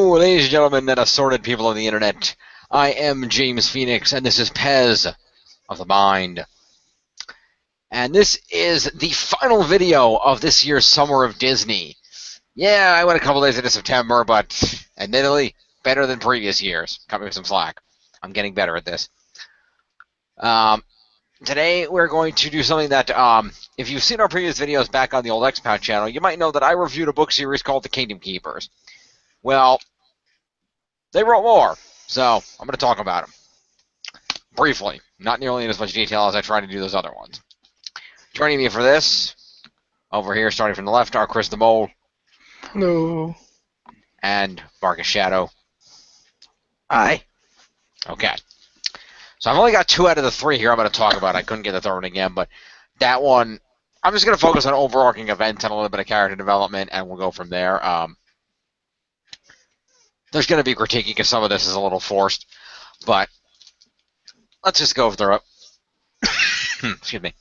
Hello, ladies and gentlemen, and assorted people of the internet. I am James Phoenix, and this is Pez of the Mind. And this is the final video of this year's Summer of Disney. Yeah, I went a couple days into September, but admittedly, better than previous years. Cut me some slack. I'm getting better at this. Today, we're going to do something that, if you've seen our previous videos back on the old Expat channel, you might know that I reviewed a book series called The Kingdom Keepers. Well, they wrote more, so I'm going to talk about them. Briefly, not nearly in as much detail as I try to do those other ones. Joining me for this, over here, starting from the left, are Chriz the Mole. Hello. And Barkus Shadow. Aye. Okay. So I've only got 2 out of the 3 here I'm going to talk about. I couldn't get the third one again, but that one, I'm just going to focus on overarching events and a little bit of character development, and we'll go from there. There's going to be critiquing because some of this is a little forced, but let's just go through it. Excuse me.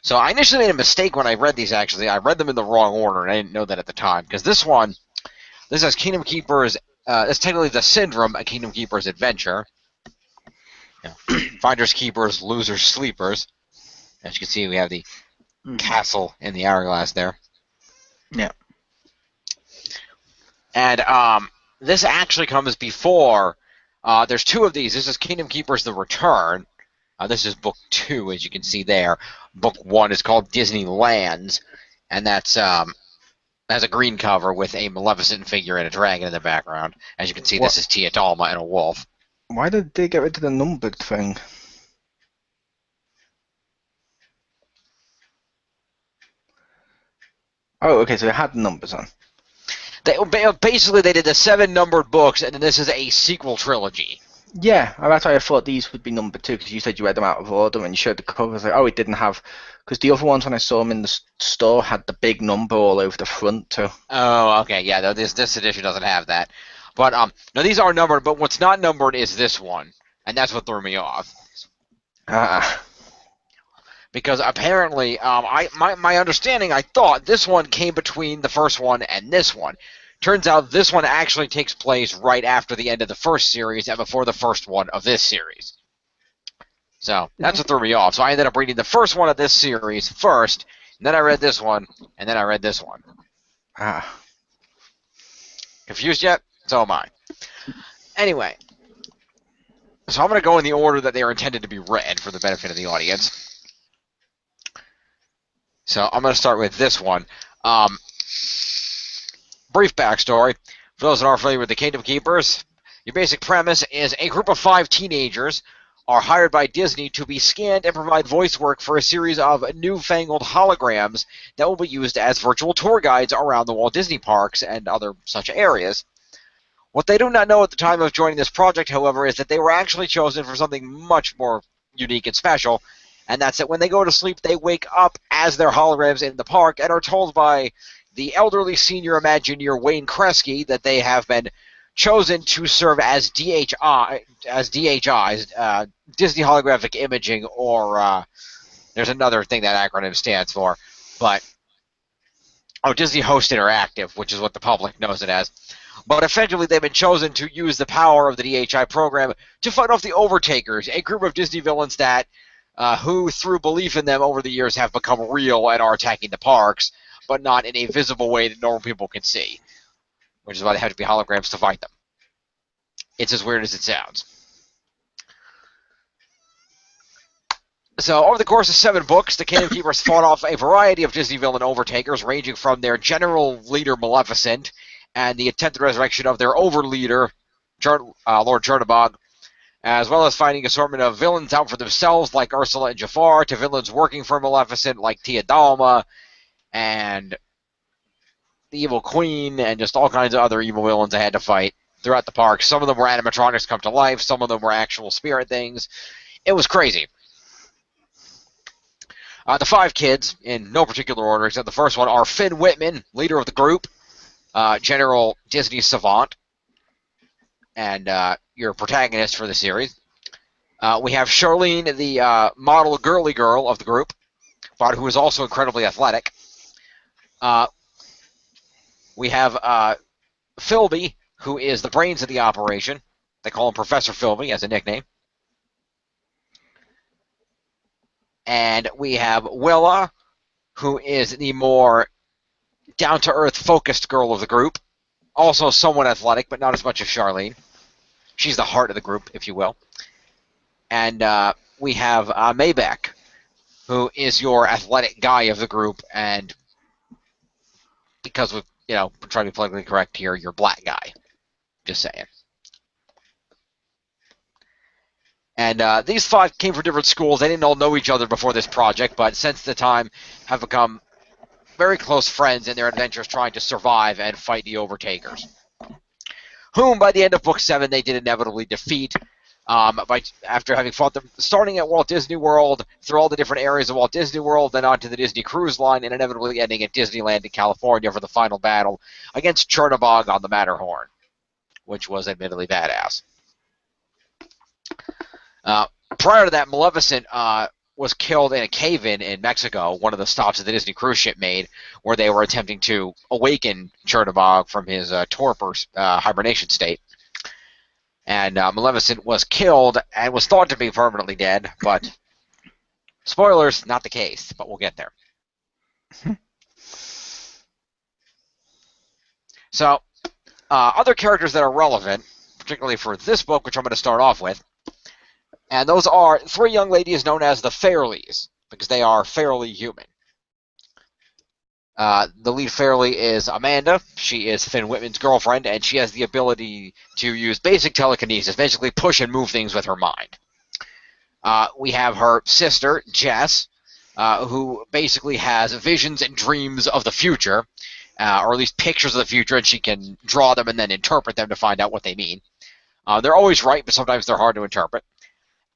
So I initially made a mistake when I read these, actually. I read them in the wrong order, and I didn't know that at the time, because this has Kingdom Keepers, it's technically the Syndrome, a Kingdom Keepers adventure. Finders, Keepers, Losers, Sleepers. As you can see, we have the castle in the hourglass there. Yeah. And this actually comes before. There's 2 of these. This is Kingdom Keepers: The Return. This is book 2, as you can see there. Book 1 is called Disneylands, and that's has a green cover with a Maleficent figure and a dragon in the background. As you can see, this is Tia Dalma and a wolf. Why did they get rid of the numbered thing? Oh, okay, so it had numbers on. Basically, they did the 7 numbered books, and then this is a sequel trilogy. Yeah, that's why I thought these would be numbered too, because you said you read them out of order and you showed the covers. Like, oh, it didn't have, because the other ones when I saw them in the store had the big number all over the front too. Oh, okay, yeah. No, this edition doesn't have that. But no, these are numbered. But what's not numbered is this one, and that's what threw me off. Because apparently, my understanding, I thought this one came between the first one and this one. Turns out this one actually takes place right after the end of the first series and before the first one of this series. So that's what threw me off. So I ended up reading the first one of this series first, and then I read this one, and then I read this one. Confused yet? So am I. Anyway, so I'm going to go in the order that they are intended to be read for the benefit of the audience. So I'm going to start with this one. Brief backstory. For those that aren't familiar with the Kingdom Keepers, your basic premise is a group of 5 teenagers are hired by Disney to be scanned and provide voice work for a series of newfangled holograms that will be used as virtual tour guides around the Walt Disney parks and other such areas. What they do not know at the time of joining this project, however, is that they were actually chosen for something much more unique and special, and that's that when they go to sleep, they wake up as their holograms in the park and are told by the elderly senior Imagineer Wayne Kresge that they have been chosen to serve as DHIs, Disney Holographic Imaging, or there's another thing that acronym stands for, but Disney Host Interactive, which is what the public knows it as. But effectively, they've been chosen to use the power of the DHI program to fight off the Overtakers, a group of Disney villains that, who, through belief in them over the years, have become real and are attacking the parks, but not in a visible way that normal people can see, which is why they have to be holograms to fight them. It's as weird as it sounds. So, over the course of 7 books, the Kingdom Keepers fought off a variety of Disney villain overtakers, ranging from their general leader Maleficent and the attempted resurrection of their overleader, Lord Chernabog, as well as fighting an assortment of villains out for themselves like Ursula and Jafar, to villains working for Maleficent like Tia Dalma, and the Evil Queen, and just all kinds of other evil villains I had to fight throughout the park. Some of them were animatronics come to life. Some of them were actual spirit things. It was crazy. The 5 kids, in no particular order except the first one, are Finn Whitman, leader of the group, General Disney Savant, and your protagonist for the series. We have Charlene, the model girly girl of the group, but who is also incredibly athletic. We have Philby, who is the brains of the operation. They call him Professor Philby as a nickname. And we have Willa, who is the more down-to-earth focused girl of the group. Also somewhat athletic, but not as much as Charlene. She's the heart of the group, if you will. And we have Maybeck, who is your athletic guy of the group, and because we're trying to be politically correct here, your black guy. Just saying. And these 5 came from different schools. They didn't all know each other before this project, but since the time have become very close friends in their adventures trying to survive and fight the Overtakers, whom by the end of Book 7 they did inevitably defeat. After having fought them, starting at Walt Disney World, through all the different areas of Walt Disney World, then onto the Disney Cruise Line, and inevitably ending at Disneyland in California for the final battle against Chernobog on the Matterhorn, which was admittedly badass. Prior to that, Maleficent was killed in a cave-in in Mexico, one of the stops that the Disney cruise ship made, where they were attempting to awaken Chernobog from his torpor hibernation state. And Maleficent was killed and was thought to be permanently dead, but spoilers, not the case, but we'll get there. So, other characters that are relevant, particularly for this book, which I'm going to start off with, and those are 3 young ladies known as the Fairleys, because they are fairly human. The lead Fairley is Amanda. She is Finn Whitman's girlfriend, and she has the ability to use basic telekinesis, basically push and move things with her mind. We have her sister, Jess, who basically has visions and dreams of the future, or at least pictures of the future, and she can draw them and then interpret them to find out what they mean. They're always right, but sometimes they're hard to interpret.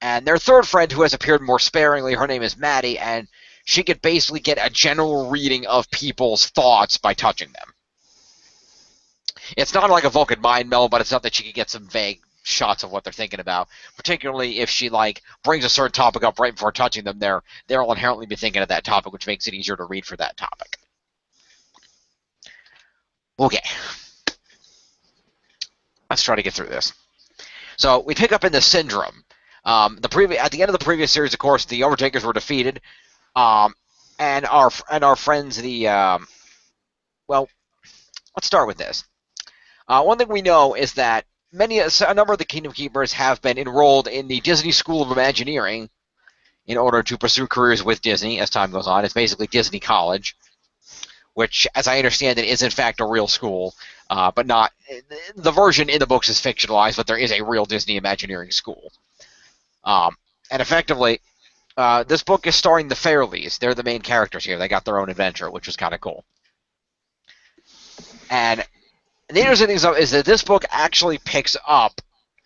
And their third friend, who has appeared more sparingly, her name is Maddie, and she could basically get a general reading of people's thoughts by touching them. It's not like a Vulcan mind meld, but it's not that she could get some vague shots of what they're thinking about. Particularly if she brings a certain topic up right before touching them, they'll inherently be thinking of that topic, which makes it easier to read for that topic. Okay. Let's try to get through this. So we pick up in the Syndrome. At the end of the previous series, of course, the Overtakers were defeated, and our friends, well, let's start with this. One thing we know is that a number of the Kingdom Keepers have been enrolled in the Disney School of Imagineering in order to pursue careers with Disney as time goes on. It's basically Disney College, which, as I understand it, is in fact a real school, but not the version in the books is fictionalized, but there is a real Disney Imagineering school. And effectively, this book is starring the Fairleys. They're the main characters here. They got their own adventure, which was kind of cool. And the interesting thing is that this book actually picks up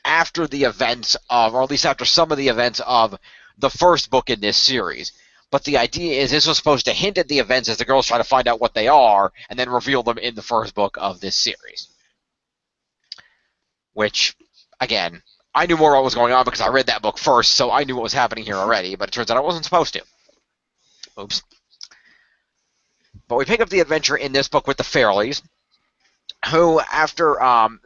after the events of, or at least after some of the events of, the first book in this series. But the idea is this was supposed to hint at the events as the girls try to find out what they are, and then reveal them in the first book of this series. Which, again, I knew more what was going on because I read that book first, so I knew what was happening here already, but it turns out I wasn't supposed to. Oops. But we pick up the adventure in this book with the Fairleys, who, after,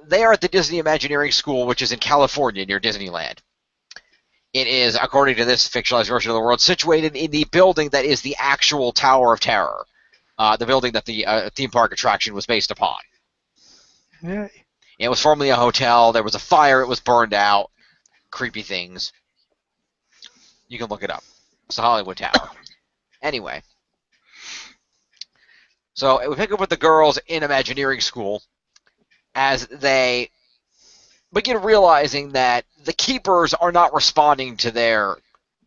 they are at the Disney Imagineering School, which is in California, near Disneyland. It is, according to this fictionalized version of the world, situated in the building that is the actual Tower of Terror, the building that the theme park attraction was based upon. Yay. It was formerly a hotel. There was a fire. It was burned out. Creepy things. You can look it up. It's the Hollywood Tower. Anyway. So we pick up with the girls in Imagineering School as they begin realizing that the Keepers are not responding to their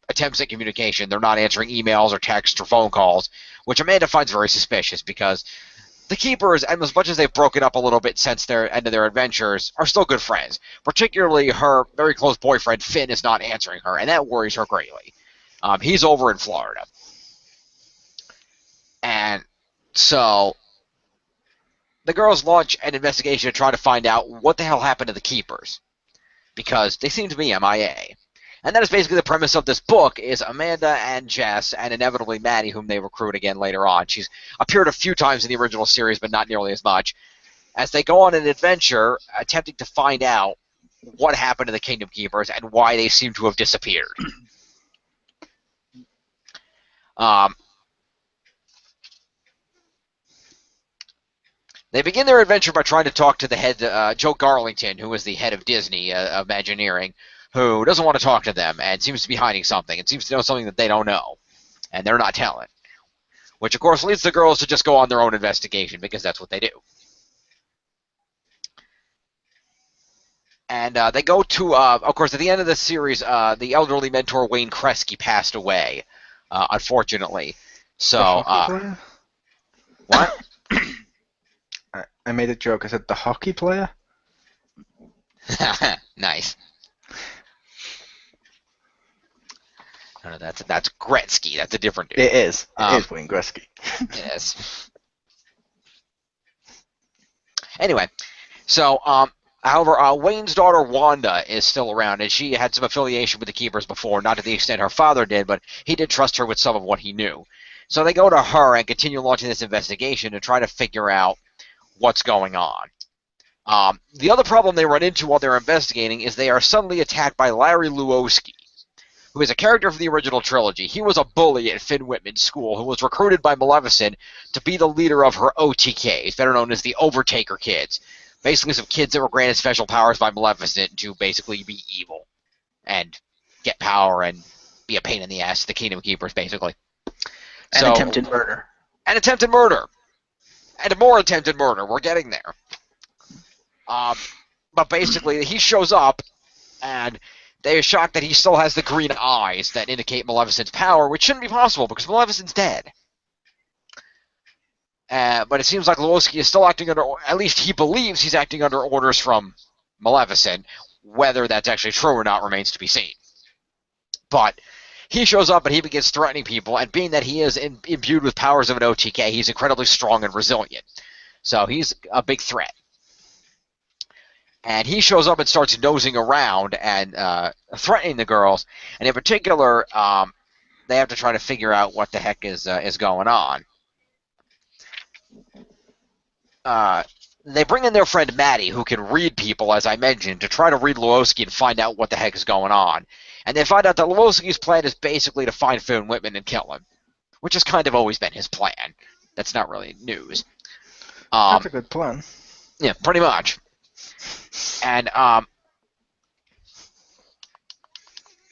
attempts at communication. They're not answering emails or texts or phone calls, which Amanda finds very suspicious because the Keepers, and as much as they've broken up a little bit since their end of their adventures, are still good friends. Particularly her very close boyfriend, Finn, is not answering her, and that worries her greatly. He's over in Florida. And so the girls launch an investigation to try to find out what the hell happened to the Keepers, because they seem to be MIA. And that is basically the premise of this book, is Amanda and Jess, and inevitably Maddie, whom they recruit again later on. She's appeared a few times in the original series, but not nearly as much. as they go on an adventure attempting to find out what happened to the Kingdom Keepers and why they seem to have disappeared. They begin their adventure by trying to talk to the head, Joe Garlington, who is the head of Disney Imagineering, who doesn't want to talk to them and seems to be hiding something and seems to know something that they don't know, and they're not telling. Which, of course, leads the girls to just go on their own investigation, because that's what they do. And they go to, of course, at the end of the series, the elderly mentor Wayne Kresge passed away, unfortunately. So, The hockey player? What? I made a joke. I said the hockey player. Nice. No, that's Gretzky. That's a different dude. It is. It is Wayne Gretzky. Yes. Anyway, so however, Wayne's daughter Wanda is still around, and she had some affiliation with the Keepers before, not to the extent her father did, but he did trust her with some of what he knew. So they go to her and continue launching this investigation to try to figure out what's going on. The other problem they run into while they're investigating is they are suddenly attacked by Larry Luoski, who is a character from the original trilogy. He was a bully at Finn Whitman's school who was recruited by Maleficent to be the leader of her OTKs, better known as the Overtaker Kids. Basically some kids that were granted special powers by Maleficent to basically be evil and get power and be a pain in the ass to the Kingdom Keepers, basically. And attempted murder. And attempted murder. And more attempted murder. We're getting there. But basically, he shows up, and they are shocked that he still has the green eyes that indicate Maleficent's power, which shouldn't be possible because Maleficent's dead. But it seems like Luoski is still acting under, at least he believes he's acting under orders from Maleficent. Whether that's actually true or not remains to be seen. But he shows up and he begins threatening people, and being that he is imbued with powers of an OTK, he's incredibly strong and resilient. So he's a big threat. And he shows up and starts nosing around and threatening the girls. And in particular, they have to try to figure out what the heck is going on. They bring in their friend Maddie, who can read people, as I mentioned, to try to read Luoski and find out what the heck is going on. And they find out that Luoski's plan is basically to find Finn Whitman and kill him, which has kind of always been his plan. That's not really news. That's a good plan. Yeah, pretty much. And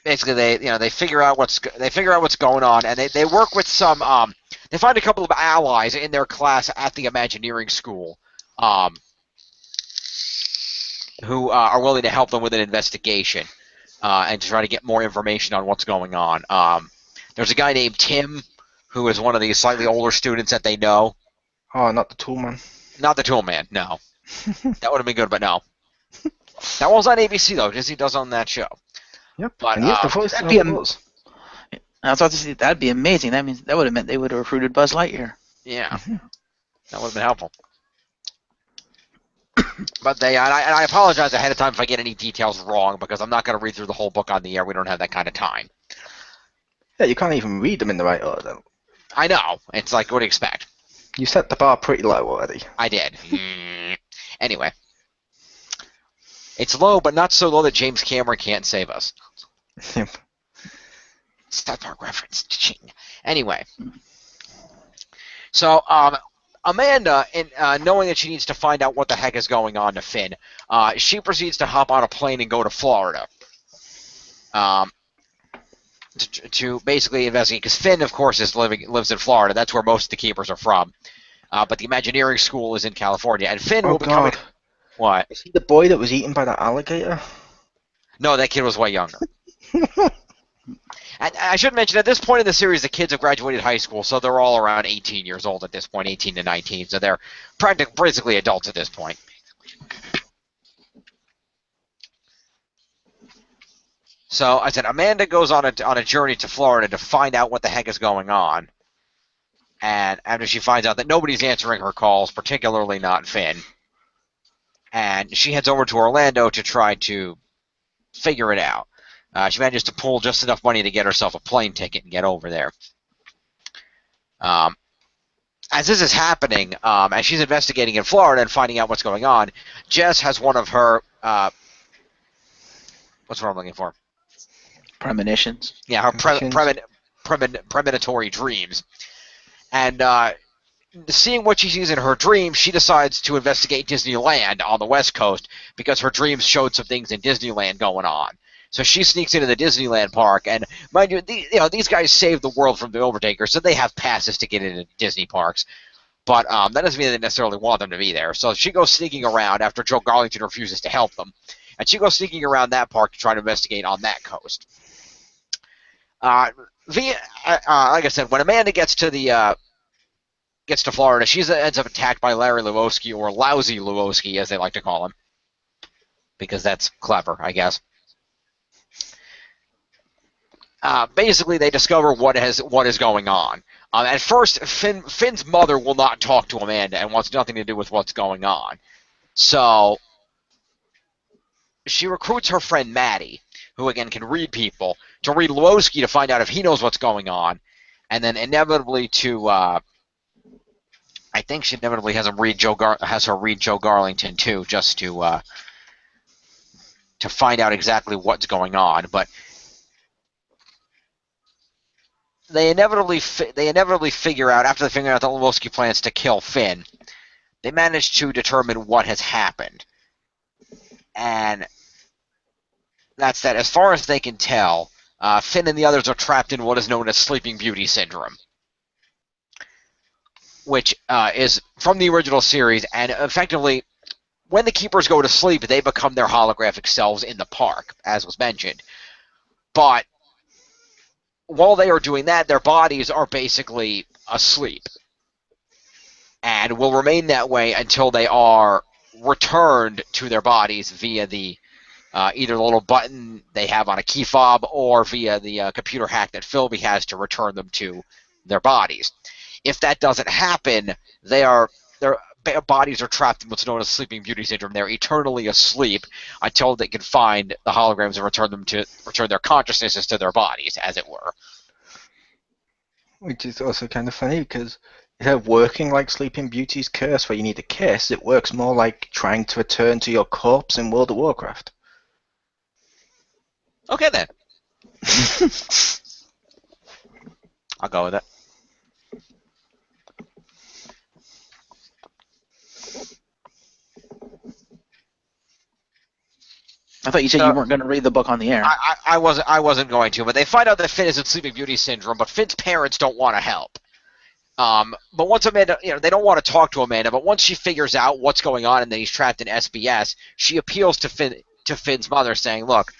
basically, they figure out what's going on, and they work with some. They find a couple of allies in their class at the Imagineering school, who are willing to help them with an investigation, and to try to get more information on what's going on. There's a guy named Tim, who is one of the slightly older students that they know. Oh, not the Tool Man. Not the Tool Man, no. That would have been good, but no. That was on ABC though. Disney does own that show. Yep. But And he has the voice that'd of be Buzz. I was about to say that'd be amazing. That means that would have meant they would have recruited Buzz Lightyear. Yeah, that would have been helpful. But and I apologize ahead of time if I get any details wrong, because I'm not going to read through the whole book on the air. We don't have that kind of time. Yeah, you can't even read them in the right order. I know. It's like, what do you expect? You set the bar pretty low already. I did. Anyway. It's low, but not so low that James Cameron can't save us. Yep. South Park reference. Ching. Anyway. So, Amanda, knowing that she needs to find out what the heck is going on to Finn, she proceeds to hop on a plane and go to Florida. To basically investigate, because Finn, of course, lives in Florida. That's where most of the Keepers are from. But the Imagineering school is in California, and Finn will be coming. What? Is he the boy that was eaten by that alligator? No, that kid was way younger. And I should mention, at this point in the series, the kids have graduated high school, so they're all around 18 years old at this point, 18 to 19. So they're basically adults at this point. So I said, Amanda goes on a journey to Florida to find out what the heck is going on. And after she finds out that nobody's answering her calls, particularly not Finn, and she heads over to Orlando to try to figure it out. She manages to pull just enough money to get herself a plane ticket and get over there. as this is happening, and she's investigating in Florida and finding out what's going on, Jess has one of her what's what I'm looking for? Premonitions. Yeah, her Premonitions. premonitory dreams, and seeing what she sees in her dreams, she decides to investigate Disneyland on the West Coast because her dreams showed some things in Disneyland going on. So she sneaks into the Disneyland park, and mind you, these guys saved the world from the Overtaker, so they have passes to get into Disney parks. But that doesn't mean they necessarily want them to be there. So she goes sneaking around after Joe Garlington refuses to help them, and she goes sneaking around that park to try to investigate on that coast. Like I said, when Amanda gets to Florida, she ends up attacked by Larry Lewowski, or Lousy Lewowski, as they like to call him, because that's clever, I guess. Basically, they discover what is going on. At first, Finn's mother will not talk to Amanda and wants nothing to do with what's going on. So she recruits her friend Maddie, who again can read people, to read Lewowski to find out if he knows what's going on, and then inevitably to I think she inevitably has her read Joe Garlington too, just to find out exactly what's going on. But they inevitably figure out, after they figure out that Lewowski plans to kill Finn, they manage to determine what has happened, and that's that. As far as they can tell, Finn and the others are trapped in what is known as Sleeping Beauty syndrome, which is from the original series, and effectively, when the Keepers go to sleep, they become their holographic selves in the park, as was mentioned. But while they are doing that, their bodies are basically asleep, and will remain that way until they are returned to their bodies via the either the little button they have on a key fob, or via the computer hack that Philby has to return them to their bodies. If that doesn't happen, their bodies are trapped in what's known as Sleeping Beauty syndrome. They're eternally asleep until they can find the holograms and return their consciousnesses to their bodies, as it were. Which is also kind of funny, because instead of working like Sleeping Beauty's curse, where you need a kiss, it works more like trying to return to your corpse in World of Warcraft. Okay, then. I'll go with it. I thought you said you weren't going to read the book on the air. I wasn't going to, but they find out that Finn is in Sleeping Beauty syndrome, but Finn's parents don't want to help. But once Amanda, they don't want to talk to Amanda, but once she figures out what's going on and that he's trapped in SBS, she appeals to Finn's mother, saying, "Look,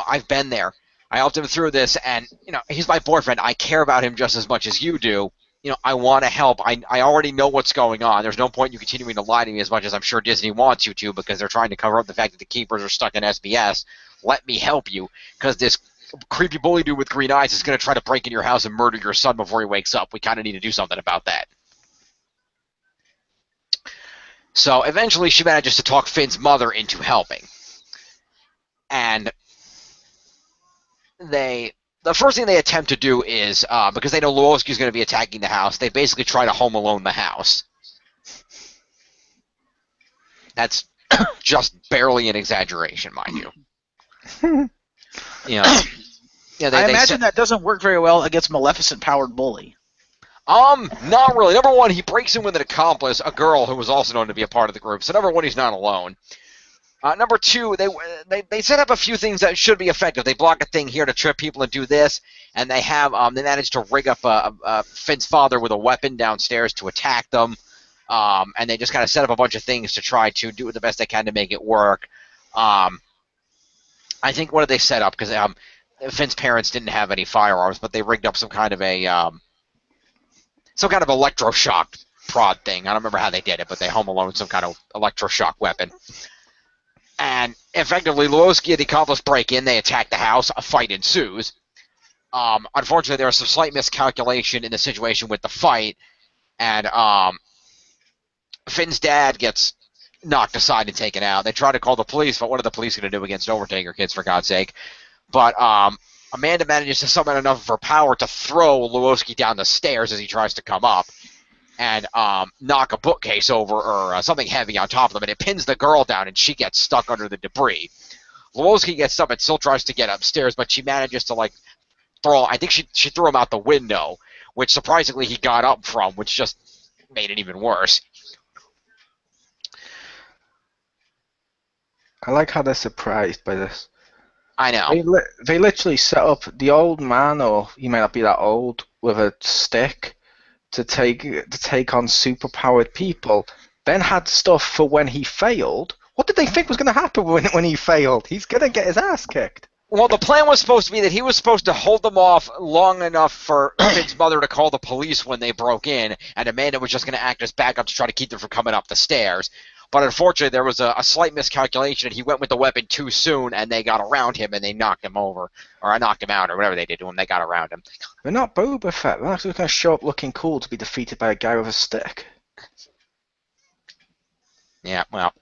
I've been there. I helped him through this, and he's my boyfriend. I care about him just as much as you do. I want to help. I already know what's going on. There's no point in you continuing to lie to me as much as I'm sure Disney wants you to, because they're trying to cover up the fact that the Keepers are stuck in SBS. Let me help you, because this creepy bully dude with green eyes is going to try to break in your house and murder your son before he wakes up. We kind of need to do something about that." So eventually she manages to talk Finn's mother into helping. And the first thing they attempt to do is, because they know Lewowski's going to be attacking the house, they basically try to Home Alone the house. That's just barely an exaggeration, mind you. I imagine that doesn't work very well against Maleficent-powered bully. Not really. Number one, he breaks in with an accomplice, a girl who was also known to be a part of the group. So number one, he's not alone. Number two, they set up a few things that should be effective. They block a thing here to trip people and do this, and they managed to rig up Finn's father with a weapon downstairs to attack them, and they just kind of set up a bunch of things to try to do the best they can to make it work. I think, what did they set up? Because Finn's parents didn't have any firearms, but they rigged up some kind of electroshock prod thing. I don't remember how they did it, but they Home Alone some kind of electroshock weapon. And effectively, Lewowski and the accomplice break in. They attack the house. A fight ensues. Unfortunately, there was some slight miscalculation in the situation with the fight, and Finn's dad gets knocked aside and taken out. They try to call the police, but what are the police going to do against Overtaker kids, for God's sake? But Amanda manages to summon enough of her power to throw Lewowski down the stairs as he tries to come up. and knock a bookcase over or something heavy on top of them, and it pins the girl down, and she gets stuck under the debris. Lewowski gets up and still tries to get upstairs, but she manages to like throw. I think she threw him out the window, which surprisingly he got up from, which just made it even worse. I like how they're surprised by this. I know. They literally set up the old man, or he may not be that old, with a stick to take on superpowered people. Then had stuff for when he failed. What did they think was going to happen when he failed? He's going to get his ass kicked. Well, the plan was supposed to be that he was supposed to hold them off long enough for Finn's mother to call the police when they broke in, and Amanda was just going to act as backup to try to keep them from coming up the stairs. But unfortunately, there was a slight miscalculation, and he went with the weapon too soon, and they got around him, and they knocked him over. Or I knocked him out, or whatever they did to him. They got around him. They're not Boba Fett. They're actually going to show up looking cool to be defeated by a guy with a stick. Yeah, well.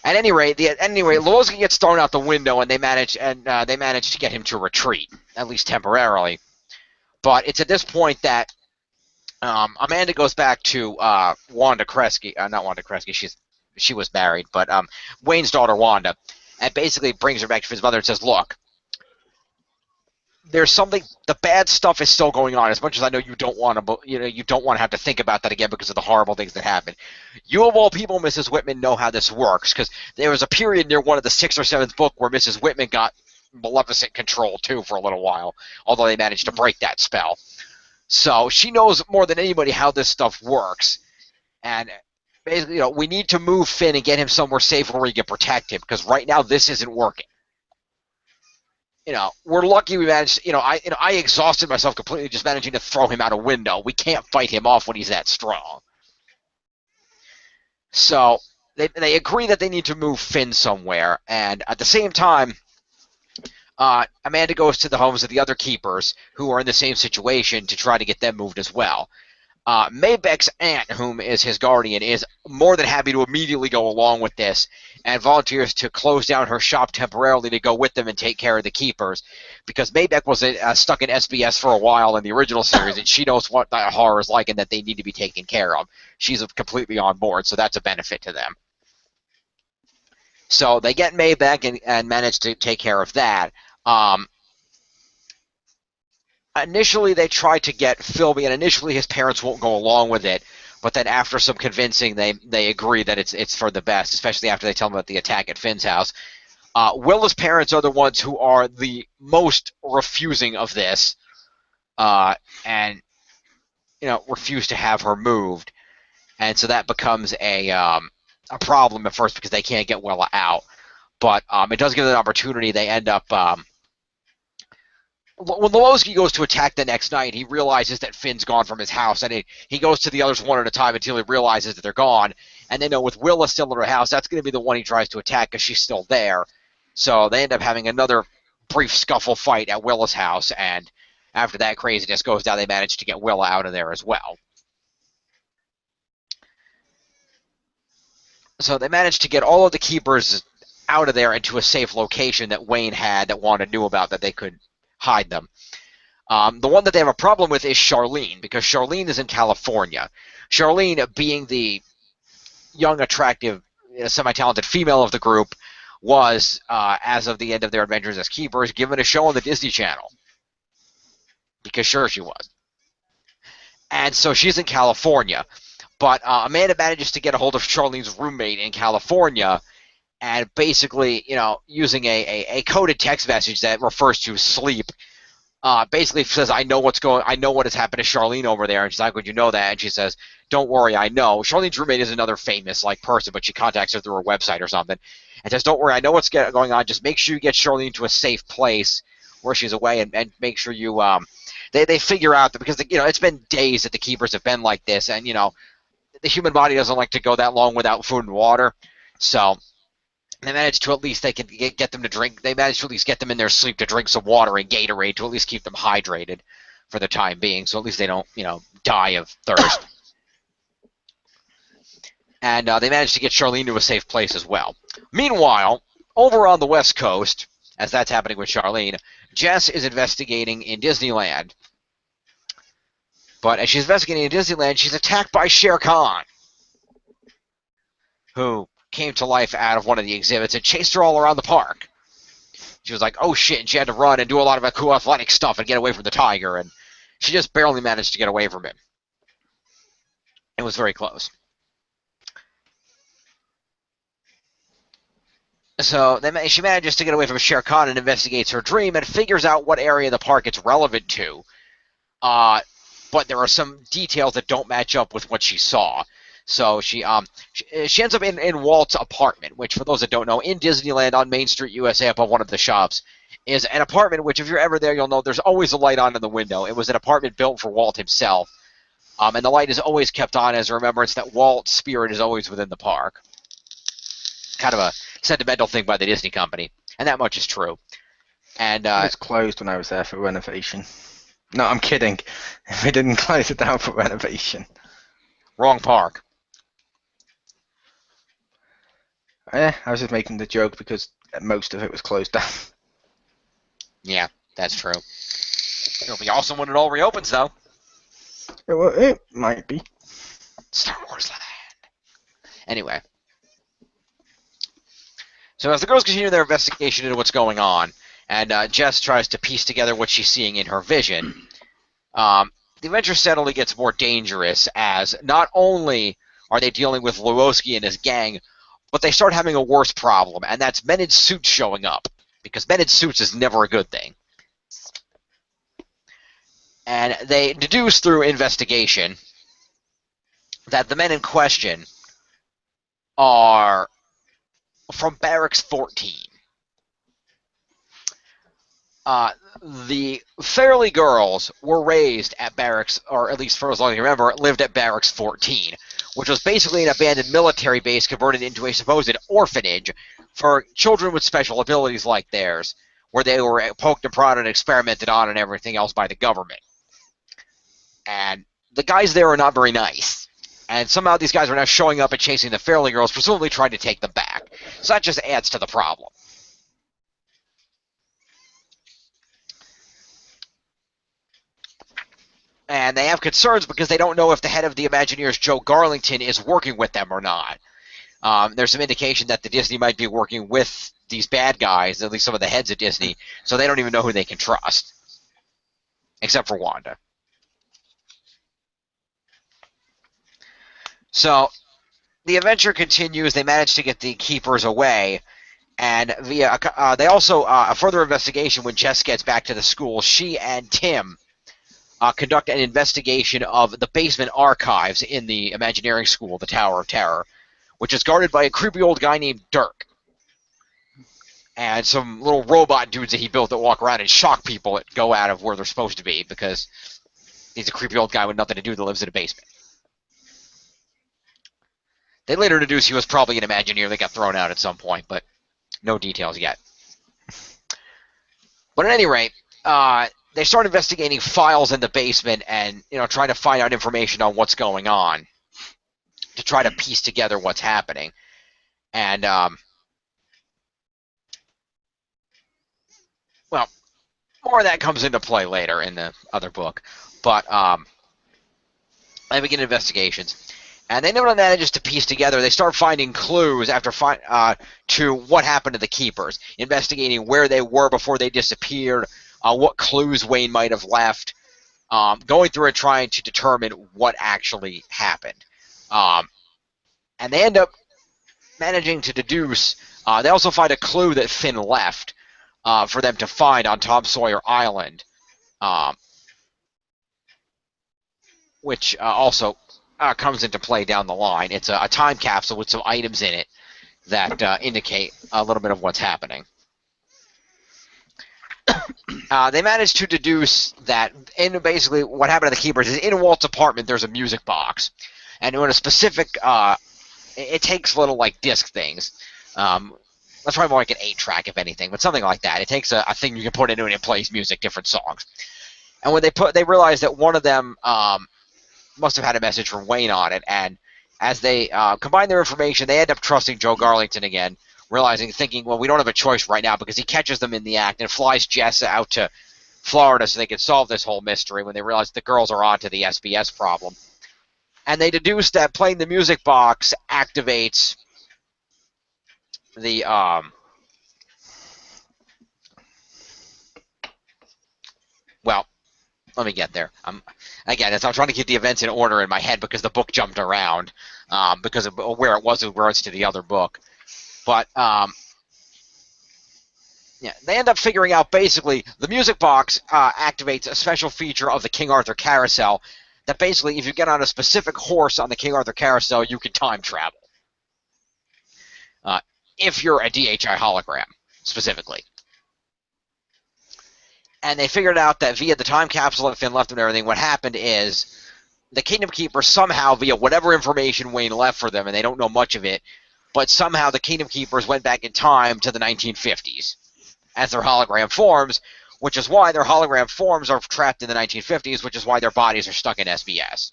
At any rate, Lewowski gets thrown out the window, and they manage to get him to retreat, at least temporarily. But it's at this point that Amanda goes back to Wanda Kresge, not Wanda Kresge, she was married, but Wayne's daughter Wanda, and basically brings her back to his mother and says, "Look, there's something. The bad stuff is still going on. As much as I know you don't want to have to think about that again because of the horrible things that happen. You of all people, Mrs. Whitman, know how this works because there was a period near one of the 6th or 7th book where Mrs. Whitman got maleficent control too for a little while, although they managed to break that spell. So she knows more than anybody how this stuff works, and basically, we need to move Finn and get him somewhere safe where we can protect him because right now this isn't working." We're lucky we managed. I exhausted myself completely just managing to throw him out a window. We can't fight him off when he's that strong. So they agree that they need to move Finn somewhere, and at the same time, Amanda goes to the homes of the other keepers who are in the same situation to try to get them moved as well. Maybeck's aunt, whom is his guardian, is more than happy to immediately go along with this and volunteers to close down her shop temporarily to go with them and take care of the keepers because Maybeck was stuck in SBS for a while in the original series and she knows what that horror is like and that they need to be taken care of. She's completely on board, so that's a benefit to them. So they get Maybeck and manage to take care of that. Initially, they try to get Philby, and initially his parents won't go along with it. But then after some convincing, they agree that it's for the best, especially after they tell them about the attack at Finn's house. Willa's parents are the ones who are the most refusing of this, and refuse to have her moved. And so that becomes a problem at first because they can't get Willa out. But it does give them an opportunity. They end up... when Lewowski goes to attack the next night, he realizes that Finn's gone from his house, and he goes to the others one at a time until he realizes that they're gone. And they know with Willa still in her house, that's going to be the one he tries to attack because she's still there. So they end up having another brief scuffle fight at Willa's house, and after that craziness goes down, they manage to get Willa out of there as well. So they managed to get all of the keepers out of there into a safe location that Wayne had that Wanda knew about that they could hide them. The one that they have a problem with is Charlene, because Charlene is in California. Charlene, being the young, attractive, semi-talented female of the group, was, as of the end of their adventures as keepers, given a show on the Disney Channel. Because sure she was. And so she's in California. But Amanda manages to get a hold of Charlene's roommate in California, and basically, using a coded text message that refers to sleep, basically says, I know what has happened to Charlene over there. And she's like, would you know that? And she says, don't worry, I know. Charlene's roommate is another famous person, but she contacts her through her website or something. And says, don't worry, I know what's going on. Just make sure you get Charlene to a safe place where she's away, and make sure you, they figure out that, because, it's been days that the keepers have been like this, and, the human body doesn't like to go that long without food and water. So they managed to at least get them to drink. They managed to at least get them in their sleep to drink some water and Gatorade to at least keep them hydrated for the time being. So at least they don't, die of thirst. And they managed to get Charlene to a safe place as well. Meanwhile, over on the West Coast, as that's happening with Charlene, Jess is investigating in Disneyland. But as she's investigating in Disneyland, she's attacked by Shere Khan, who came to life out of one of the exhibits and chased her all around the park. She was like, oh shit, and she had to run and do a lot of cool athletic stuff and get away from the tiger, and she just barely managed to get away from him. It was very close. So she manages to get away from Shere Khan and investigates her dream and figures out what area of the park it's relevant to. But there are some details that don't match up with what she saw. So she ends up in Walt's apartment, which, for those that don't know, in Disneyland on Main Street, USA, above one of the shops, is an apartment which, if you're ever there, you'll know there's always a light on in the window. It was an apartment built for Walt himself, and the light is always kept on as a remembrance that Walt's spirit is always within the park. Kind of a sentimental thing by the Disney company, and that much is true. And it was closed when I was there for renovation. No, I'm kidding. We didn't close it down for renovation. Wrong park. I was just making the joke because most of it was closed down. Yeah, that's true. It'll be awesome when it all reopens, though. It might be. Star Wars Land. Anyway. So as the girls continue their investigation into what's going on, and Jess tries to piece together what she's seeing in her vision, the adventure steadily gets more dangerous as not only are they dealing with Lewowski and his gang, but they start having a worse problem, and that's men in suits showing up, because men in suits is never a good thing. And they deduce through investigation that the men in question are from Barracks 14. The Fairley girls were raised at Barracks, or at least for as long as you remember, lived at Barracks 14, which was basically an abandoned military base converted into a supposed orphanage for children with special abilities like theirs, where they were poked and prodded and experimented on and everything else by the government. And the guys there are not very nice. And somehow these guys are now showing up and chasing the Fairley girls, presumably trying to take them back. So that just adds to the problem. And they have concerns because they don't know if the head of the Imagineers, Joe Garlington, is working with them or not. There's some indication that the Disney might be working with these bad guys, at least some of the heads of Disney, so they don't even know who they can trust. Except for Wanda. So, the adventure continues. They manage to get the keepers away, and via they also a further investigation. When Jess gets back to the school, she and Tim conduct an investigation of the basement archives in the Imagineering School, the Tower of Terror, which is guarded by a creepy old guy named Dirk, and some little robot dudes that he built that walk around and shock people that go out of where they're supposed to be because he's a creepy old guy with nothing to do that lives in a basement. They later deduce he was probably an Imagineer that got thrown out at some point, but no details yet. But at any rate, they start investigating files in the basement and trying to find out information on what's going on to try to piece together what's happening. And, well, more of that comes into play later in the other book. But they begin investigations. And they never manages to piece together. They start finding clues after to what happened to the keepers, investigating where they were before they disappeared, what clues Wayne might have left, going through and trying to determine what actually happened. And they end up managing to deduce. They also find a clue that Finn left for them to find on Tom Sawyer Island, which also comes into play down the line. It's a time capsule with some items in it that indicate a little bit of what's happening. They managed to deduce that basically what happened to the keepers is in Walt's apartment there's a music box. And when a specific, it takes little like disc things. That's probably more like an 8-track if anything, but something like that. It takes a thing you can put into it and it plays music, different songs. And when they realized that one of them must have had a message from Wayne on it, and as they combine their information, they end up trusting Joe Garlington again, thinking, well, we don't have a choice right now because he catches them in the act and flies Jess out to Florida so they could solve this whole mystery when they realize the girls are onto the SBS problem. And they deduce that playing the music box activates the well, let me get there. Again, I'm trying to keep the events in order in my head because the book jumped around because of where it was in regards to the other book. But yeah, they end up figuring out basically the music box activates a special feature of the King Arthur Carousel that basically, if you get on a specific horse on the King Arthur Carousel, you can time travel. If you're a DHI hologram, specifically. And they figured out that via the time capsule that Finn left them and everything, what happened is the Kingdom Keepers somehow, via whatever information Wayne left for them, and they don't know much of it, but somehow the Kingdom Keepers went back in time to the 1950s as their hologram forms, which is why their hologram forms are trapped in the 1950s, which is why their bodies are stuck in SBS.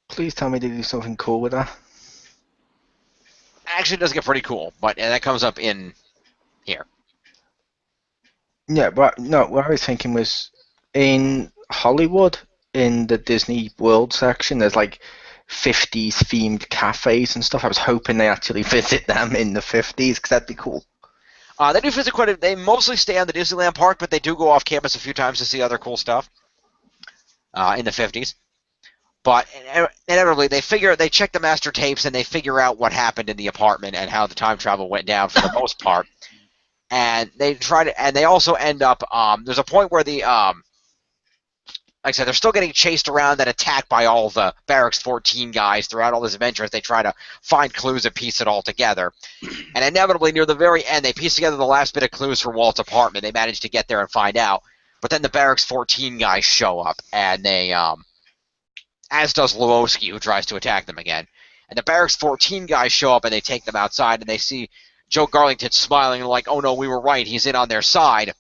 Please tell me they do something cool with that. Actually, it does get pretty cool, but that comes up in here. Yeah, but no, what I was thinking was in Hollywood, in the Disney World section, there's like 50s themed cafes and stuff. I was hoping they actually visit them in the 50s because that'd be cool. They do visit quite a bit. They mostly stay on the Disneyland park, but they do go off campus a few times to see other cool stuff in the 50s. But inevitably, they check the master tapes and they figure out what happened in the apartment and how the time travel went down for the most part. And they they also end up. There's a point where like I said, they're still getting chased around and attacked by all the Barracks 14 guys throughout all this adventure as they try to find clues and piece it all together. And inevitably, near the very end, they piece together the last bit of clues for Walt's apartment. They manage to get there and find out. But then the Barracks 14 guys show up, and they, as does Lewowski, who tries to attack them again. And the Barracks 14 guys show up, and they take them outside, and they see Joe Garlington smiling like, oh no, we were right, he's in on their side.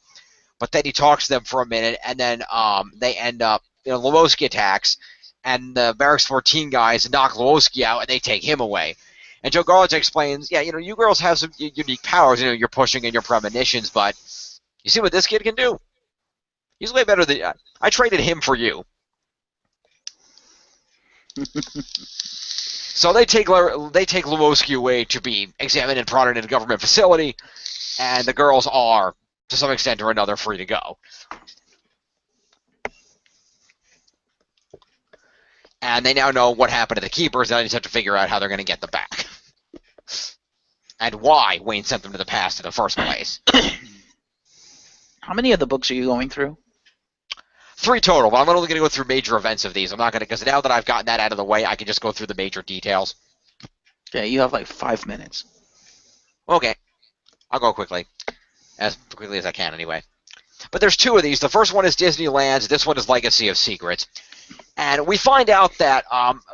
But then he talks to them for a minute, and then they end up, Lewowski attacks, and the Barracks 14 guys knock Lewowski out, and they take him away. And Joe Garlington explains, yeah, you girls have some unique powers, you're pushing in your premonitions, but you see what this kid can do? He's way better than I traded him for you. So they take Lewowski away to be examined and prodded in a government facility, and the girls are, to some extent or another, free to go. And they now know what happened to the Keepers, and they just have to figure out how they're going to get them back. And why Wayne sent them to the past in the first place. How many of the books are you going through? 3 total, but I'm only going to go through major events of these. I'm not going to, because now that I've gotten that out of the way, I can just go through the major details. Okay, you have like 5 minutes. Okay. I'll go quickly. As quickly as I can, anyway. But there's 2 of these. The first one is Disneyland's. This one is Legacy of Secrets. And we find out that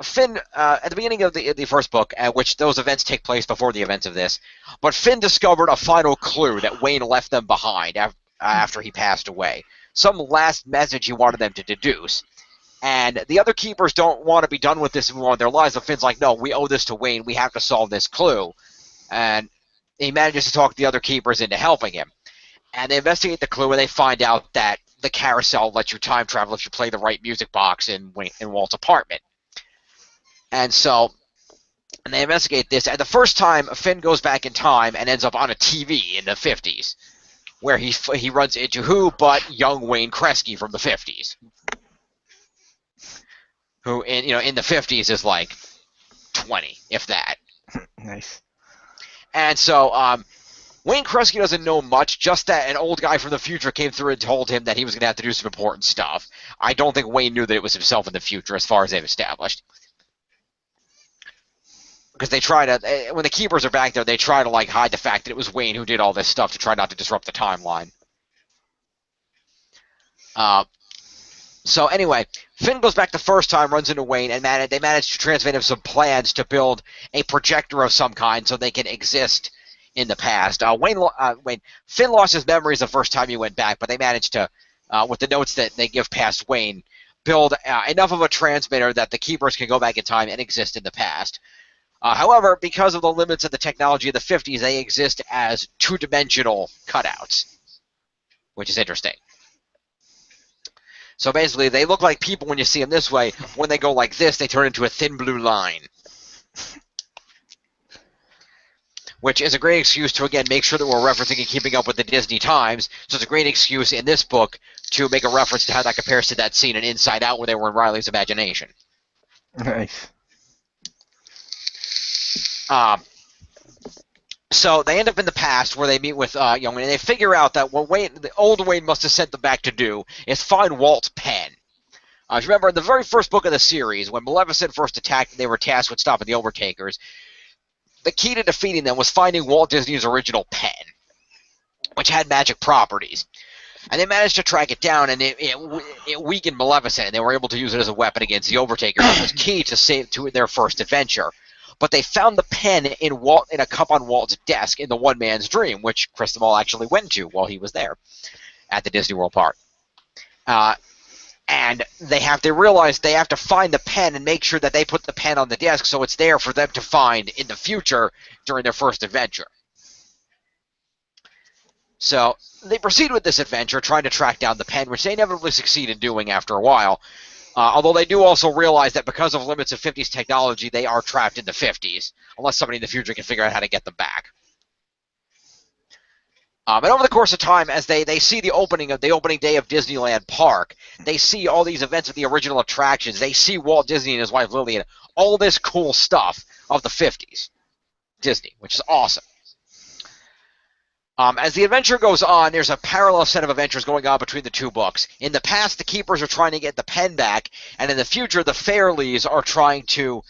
Finn, at the beginning of the first book, which those events take place before the events of this, but Finn discovered a final clue that Wayne left them behind after he passed away. Some last message he wanted them to deduce. And the other Keepers don't want to be done with this and move on with their lives, but Finn's like, no, we owe this to Wayne. We have to solve this clue. And he manages to talk the other Keepers into helping him. And they investigate the clue, and they find out that the carousel lets you time travel if you play the right music box in Walt's apartment. And so, and they investigate this, and the first time Finn goes back in time and ends up on a TV in the 50s, where he runs into who but young Wayne Kresge from the 50s, who in the 50s is like 20, if that. Nice. And so Wayne Kresge doesn't know much, just that an old guy from the future came through and told him that he was going to have to do some important stuff. I don't think Wayne knew that it was himself in the future, as far as they've established. Because they try to, when the Keepers are back there, they try to hide the fact that it was Wayne who did all this stuff to try not to disrupt the timeline. So anyway, Finn goes back the first time, runs into Wayne, and they manage to transmit him some plans to build a projector of some kind so they can exist in the past. Finn lost his memories the first time he went back, but they managed to, with the notes that they give past Wayne, build enough of a transmitter that the Keepers can go back in time and exist in the past. However, because of the limits of the technology of the 50s, they exist as two-dimensional cutouts, which is interesting. So basically, they look like people when you see them this way. When they go like this, they turn into a thin blue line. Which is a great excuse to, again, make sure that we're referencing and keeping up with the Disney times. So it's a great excuse in this book to make a reference to how that compares to that scene in Inside Out where they were in Riley's imagination. Nice. So they end up in the past where they meet with young Wayne, and they figure out that what the old Wayne must have sent them back to do is find Walt's pen. Remember, in the very first book of the series, when Maleficent first attacked, they were tasked with stopping the Overtakers. The key to defeating them was finding Walt Disney's original pen, which had magic properties. And they managed to track it down, and it weakened Maleficent, and they were able to use it as a weapon against the Overtakers. It was key to their first adventure. But they found the pen in a cup on Walt's desk in the One Man's Dream, which Chriz the Mole actually went to while he was there at the Disney World Park. And they realize they have to find the pen and make sure that they put the pen on the desk so it's there for them to find in the future during their first adventure. So they proceed with this adventure, trying to track down the pen, which they inevitably succeed in doing after a while. Although they do also realize that because of limits of 50s technology, they are trapped in the 50s, unless somebody in the future can figure out how to get them back. And over the course of time, as they see the opening day of Disneyland Park, they see all these events of the original attractions. They see Walt Disney and his wife Lillian, all this cool stuff of the 50s Disney, which is awesome. As the adventure goes on, there's a parallel set of adventures going on between the two books. In the past, the Keepers are trying to get the pen back, and in the future, the Fairleys are trying to,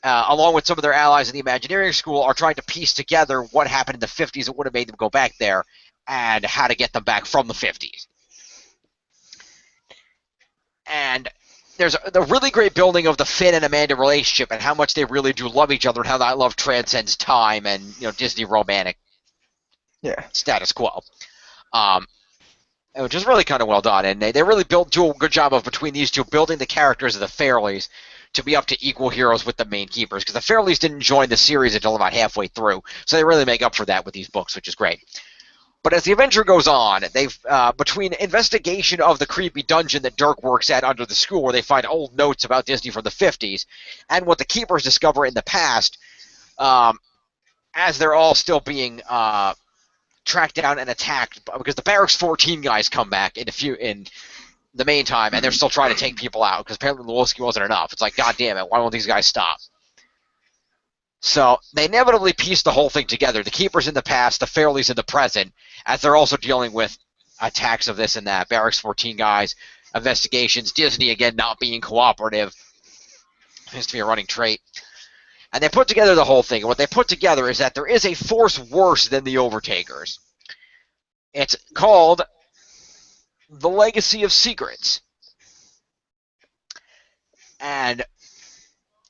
along with some of their allies in the Imagineering School, are trying to piece together what happened in the 50s that would have made them go back there, and how to get them back from the 50s. And there's the really great building of the Finn and Amanda relationship, and how much they really do love each other, and how that love transcends time and Disney romantic status quo, which is really kind of well done. And they really do a good job of, between these two, building the characters of the Fairleys to be up to equal heroes with the main Keepers, because the Fairleys didn't join the series until about halfway through, so they really make up for that with these books, which is great. But as the adventure goes on, they've between investigation of the creepy dungeon that Dirk works at under the school, where they find old notes about Disney from the 50s, and what the Keepers discover in the past, as they're all still being tracked down and attacked, because the Barracks 14 guys come back in the meantime, and they're still trying to take people out, because apparently Lewinsky wasn't enough. It's like, God damn it, why won't these guys stop? So they inevitably piece the whole thing together. The Keepers in the past, the Fairleys in the present, as they're also dealing with attacks of this and that, Barracks 14 guys, investigations, Disney again not being cooperative. Seems to be a running trait. And they put together the whole thing. And what they put together is that there is a force worse than the Overtakers. It's called the Legacy of Secrets. And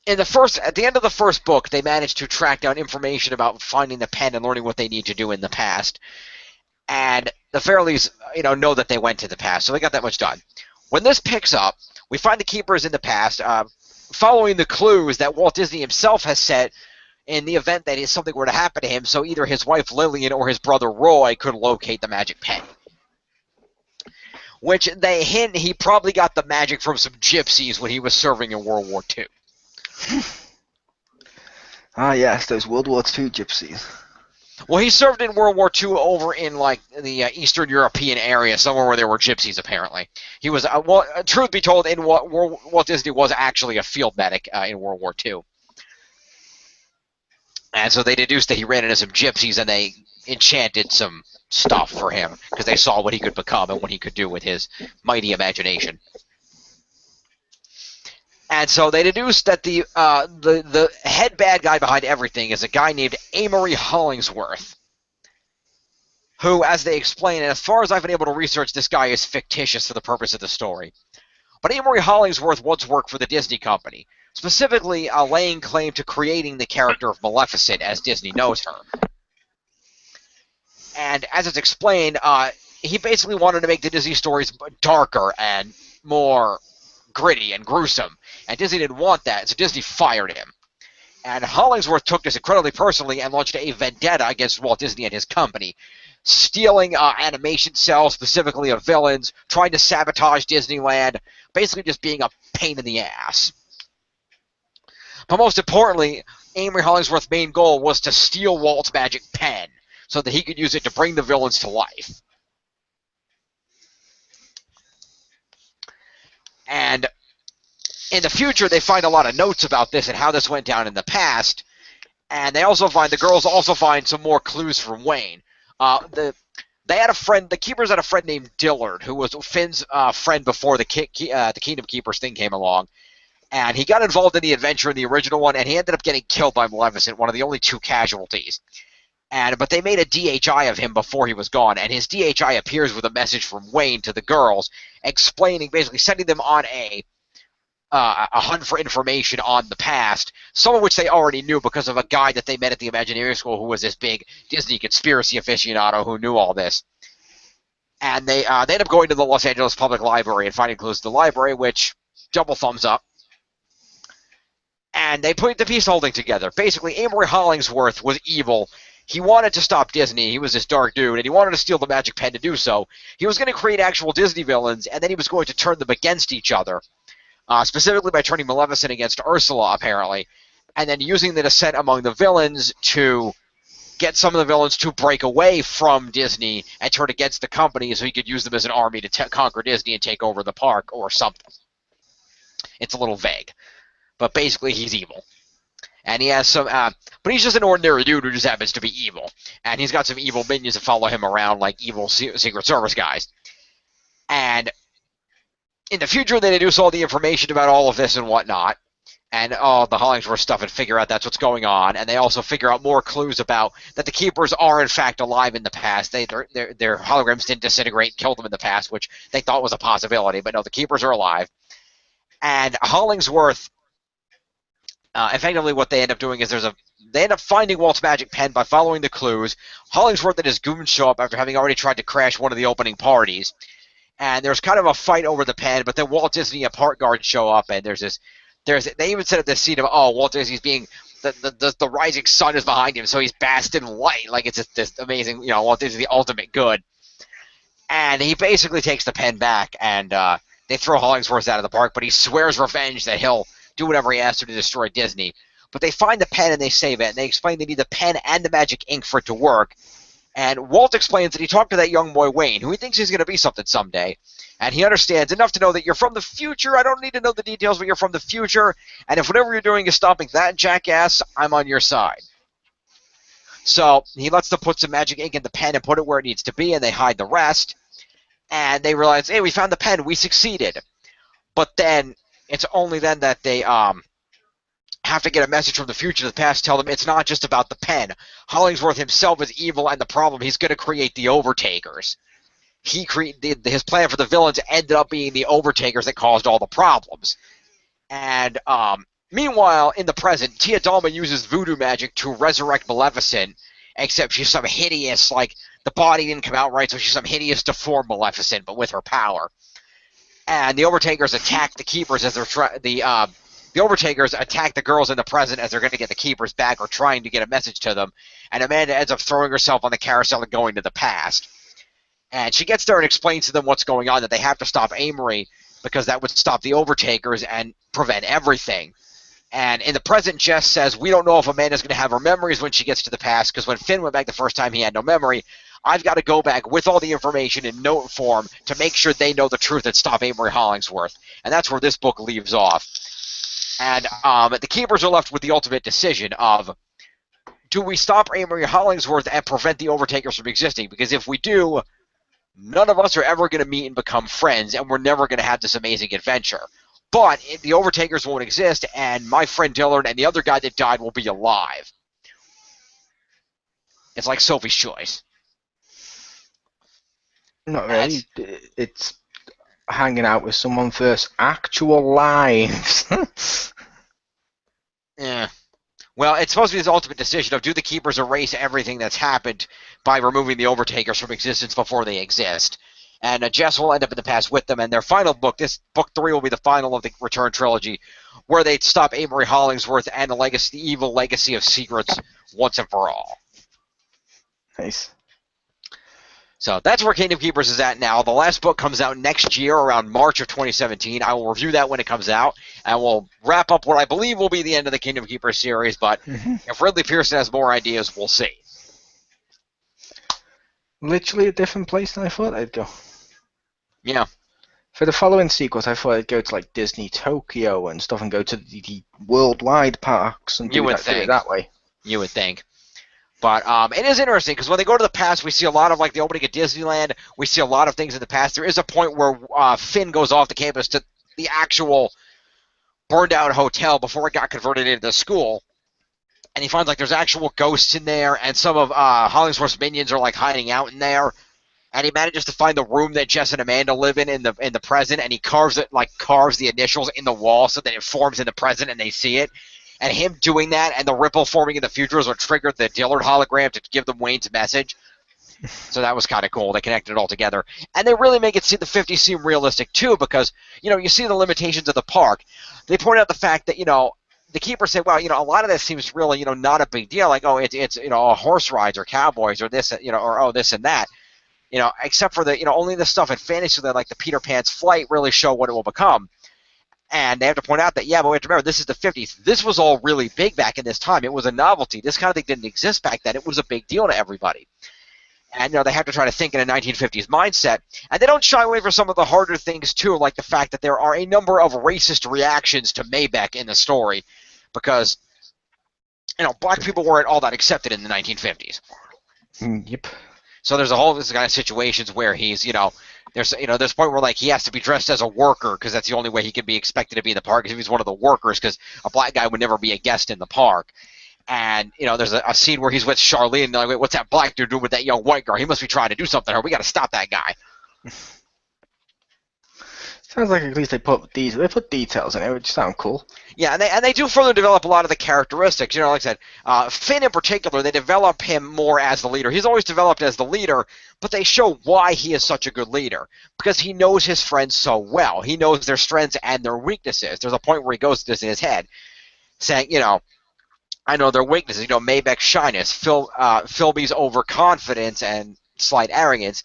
at the end of the first book, they managed to track down information about finding the pen and learning what they need to do in the past. And the Fairleys, know that they went to the past, so they got that much done. When this picks up, we find the Keepers in the past, following the clues that Walt Disney himself has set in the event that something were to happen to him, so either his wife Lillian or his brother Roy could locate the magic pen. Which they hint he probably got the magic from some gypsies when he was serving in World War II. Ah, yes, those World War II gypsies. Well, he served in World War II over in the Eastern European area, somewhere where there were gypsies. Apparently, he was. Truth be told, Walt Disney was actually a field medic in World War II, and so they deduced that he ran into some gypsies, and they enchanted some stuff for him because they saw what he could become and what he could do with his mighty imagination. And so they deduced that the head bad guy behind everything is a guy named Amory Hollingsworth, who, as they explain, and as far as I've been able to research, this guy is fictitious for the purpose of the story. But Amory Hollingsworth once worked for the Disney Company, specifically laying claim to creating the character of Maleficent as Disney knows her. And as it's explained, he basically wanted to make the Disney stories darker and more gritty and gruesome. And Disney didn't want that, so Disney fired him. And Hollingsworth took this incredibly personally and launched a vendetta against Walt Disney and his company, stealing animation cells, specifically of villains, trying to sabotage Disneyland, basically just being a pain in the ass. But most importantly, Amory Hollingsworth's main goal was to steal Walt's magic pen so that he could use it to bring the villains to life. And in the future, they find a lot of notes about this and how this went down in the past. And the girls also find some more clues from Wayne. They had a friend, the Keepers had a friend named Dillard, who was Finn's friend before the Kingdom Keepers thing came along. And he got involved in the adventure in the original one, and he ended up getting killed by Maleficent, one of the only 2 casualties. But they made a DHI of him before he was gone, and his DHI appears with a message from Wayne to the girls, explaining, basically sending them on a hunt for information on the past, some of which they already knew because of a guy that they met at the Imagineering School who was this big Disney conspiracy aficionado who knew all this. And they end up going to the Los Angeles Public Library and finding clues to the library, which, double thumbs up. And they put the piece holding together. Basically, Amory Hollingsworth was evil. He wanted to stop Disney. He was this dark dude, and he wanted to steal the magic pen to do so. He was going to create actual Disney villains, and then he was going to turn them against each other. Specifically by turning Maleficent against Ursula, apparently, and then using the dissent among the villains to get some of the villains to break away from Disney and turn against the company so he could use them as an army to conquer Disney and take over the park or something. It's a little vague, but basically he's evil. And he has some, but he's just an ordinary dude who just happens to be evil. And he's got some evil minions that follow him around like evil Secret Service guys. And in the future, they deduce all the information about all of this and whatnot, and all the Hollingsworth stuff, and figure out that's what's going on. And they also figure out more clues about that the Keepers are in fact alive in the past. Their holograms didn't disintegrate and kill them in the past, which they thought was a possibility. But no, the Keepers are alive. And Hollingsworth, effectively, what they end up doing is they end up finding Walt's magic pen by following the clues. Hollingsworth and his goons show up after having already tried to crash one of the opening parties. And there's kind of a fight over the pen, but then Walt Disney and Park Guard show up, and they even set up this scene of, Walt Disney's being, the rising sun is behind him, so he's basked in light, like it's just this amazing, Walt Disney's the ultimate good. And he basically takes the pen back, and they throw Hollingsworth out of the park, but he swears revenge that he'll do whatever he has to destroy Disney. But they find the pen and they save it, and they explain they need the pen and the magic ink for it to work. And Walt explains that he talked to that young boy Wayne, who he thinks he's going to be something someday. And he understands enough to know that you're from the future. I don't need to know the details, but you're from the future. And if whatever you're doing is stopping that jackass, I'm on your side. So he lets them put some magic ink in the pen and put it where it needs to be, and they hide the rest. And they realize, hey, we found the pen. We succeeded. But then it's only then that they have to get a message from the future to the past, tell them it's not just about the pen. Hollingsworth himself is evil, and the problem, he's going to create the Overtakers. His plan for the villains ended up being the Overtakers that caused all the problems. And meanwhile, in the present, Tia Dalma uses voodoo magic to resurrect Maleficent, except she's some hideous, like, the body didn't come out right, so she's some hideous, deformed Maleficent, but with her power. And the Overtakers attack the Keepers as they're the Overtakers attack the girls in the present as they're going to get the Keepers back or trying to get a message to them. And Amanda ends up throwing herself on the carousel and going to the past. And she gets there and explains to them what's going on, that they have to stop Amory because that would stop the Overtakers and prevent everything. And in the present, Jess says, we don't know if Amanda's going to have her memories when she gets to the past, because when Finn went back the first time, he had no memory. I've got to go back with all the information in note form to make sure they know the truth and stop Amory Hollingsworth. And that's where this book leaves off. And the Keepers are left with the ultimate decision of, do we stop Amory Hollingsworth and prevent the Overtakers from existing? Because if we do, none of us are ever going to meet and become friends, and we're never going to have this amazing adventure. But the Overtakers won't exist, and my friend Dillard and the other guy that died will be alive. It's like Sophie's Choice. Not really. It's hanging out with someone first. Actual lives. Yeah. Well, it's supposed to be this ultimate decision of, do the Keepers erase everything that's happened by removing the Overtakers from existence before they exist? And Jess will end up in the past with them. And their final book, this book 3, will be the final of the Return trilogy, where they stop Amory Hollingsworth and the evil legacy of secrets once and for all. Nice. So that's where Kingdom Keepers is at now. The last book comes out next year, around March of 2017. I will review that when it comes out, and we'll wrap up what I believe will be the end of the Kingdom Keepers series. But if Ridley Pearson has more ideas, we'll see. Literally a different place than I thought I'd go. Yeah. For the following sequels, I thought I'd go to like Disney Tokyo and stuff, and go to the worldwide parks and do it that way. You would think. But it is interesting, because when they go to the past, we see a lot of like the opening of Disneyland. We see a lot of things in the past. There is a point where Finn goes off the campus to the actual burned-out hotel before it got converted into the school. And he finds like there's actual ghosts in there, and some of Hollingsworth's minions are like hiding out in there. And he manages to find the room that Jess and Amanda live in the present, and he carves the initials in the wall so that it forms in the present and they see it. And him doing that and the ripple forming in the future is what triggered the Dillard hologram to give them Wayne's message. So that was kind of cool. They connected it all together. And they really make the 50s seem realistic, too, because, you see the limitations of the park. They point out the fact that, the keepers say, well, a lot of this seems really, not a big deal. Like, oh, it's horse rides or cowboys or this, or oh, this and that. Except for the, only the stuff in Fantasyland, like the Peter Pan's flight, really show what it will become. And they have to point out that, yeah, but we have to remember, this is the 50s. This was all really big back in this time. It was a novelty. This kind of thing didn't exist back then. It was a big deal to everybody. And, they have to try to think in a 1950s mindset. And they don't shy away from some of the harder things, too, like the fact that there are a number of racist reactions to Maybeck in the story. Because, black people weren't all that accepted in the 1950s. Yep. So there's this kind of situations where he's, there's a point where like he has to be dressed as a worker because that's the only way he can be expected to be in the park. If he's one of the workers, because a black guy would never be a guest in the park. And there's a scene where he's with Charlene, and they're like, wait, what's that black dude doing with that young white girl? He must be trying to do something. Or we got to stop that guy. Sounds like at least they put details in it, which sound cool. Yeah, and they do further develop a lot of the characteristics. Like I said, Finn in particular, they develop him more as the leader. He's always developed as the leader, but they show why he is such a good leader. Because he knows his friends so well. He knows their strengths and their weaknesses. There's a point where he goes to this in his head, saying, I know their weaknesses. Maybeck's shyness, Philby's overconfidence and slight arrogance.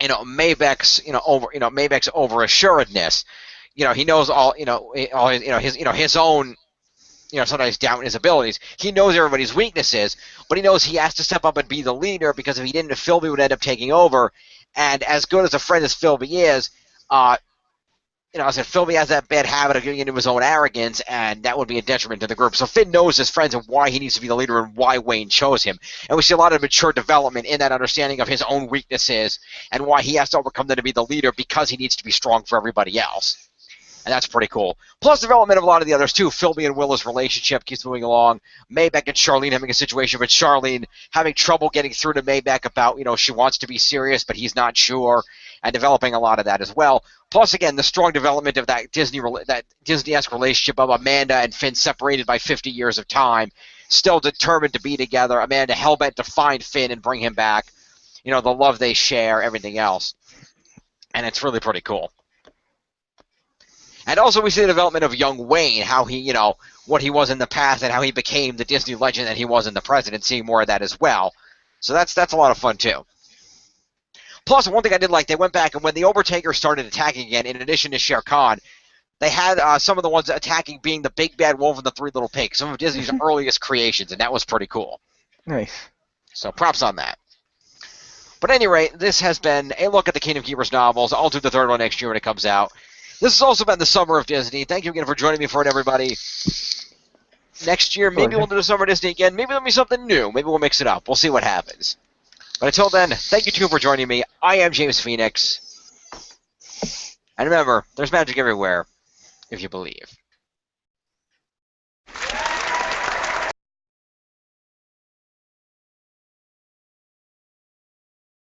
Maybeck's Maybeck's overassuredness. He knows all his own sometimes doubt in his abilities. He knows everybody's weaknesses, but he knows he has to step up and be the leader, because if he didn't, Philby would end up taking over. And as good as a friend as Philby is, I said Philby has that bad habit of getting into his own arrogance, and that would be a detriment to the group. So Finn knows his friends and why he needs to be the leader and why Wayne chose him. And we see a lot of mature development in that understanding of his own weaknesses and why he has to overcome them to be the leader, because he needs to be strong for everybody else. And that's pretty cool. Plus development of a lot of the others, too. Philby and Willa's relationship keeps moving along. Maybeck and Charlene having a situation with Charlene having trouble getting through to Maybeck about, she wants to be serious, but he's not sure, and developing a lot of that as well. Plus, again, the strong development of that Disney-esque relationship of Amanda and Finn separated by 50 years of time, still determined to be together. Amanda hell-bent to find Finn and bring him back. The love they share, everything else. And it's really pretty cool. And also we see the development of young Wayne, how he, what he was in the past and how he became the Disney legend that he was in the present, and seeing more of that as well. So that's a lot of fun, too. Plus, one thing I did like, they went back, and when the Overtakers started attacking again, in addition to Shere Khan, they had some of the ones attacking being the Big Bad Wolf and the Three Little Pigs, some of Disney's earliest creations, and that was pretty cool. Nice. So props on that. But at any rate, this has been a look at the Kingdom Keepers novels. I'll do the third one next year when it comes out. This has also been the Summer of Disney. Thank you again for joining me for it, everybody. Next year, maybe we'll do the Summer of Disney again. Maybe there'll be something new. Maybe we'll mix it up. We'll see what happens. But until then, thank you, too, for joining me. I am James Phoenix. And remember, there's magic everywhere, if you believe.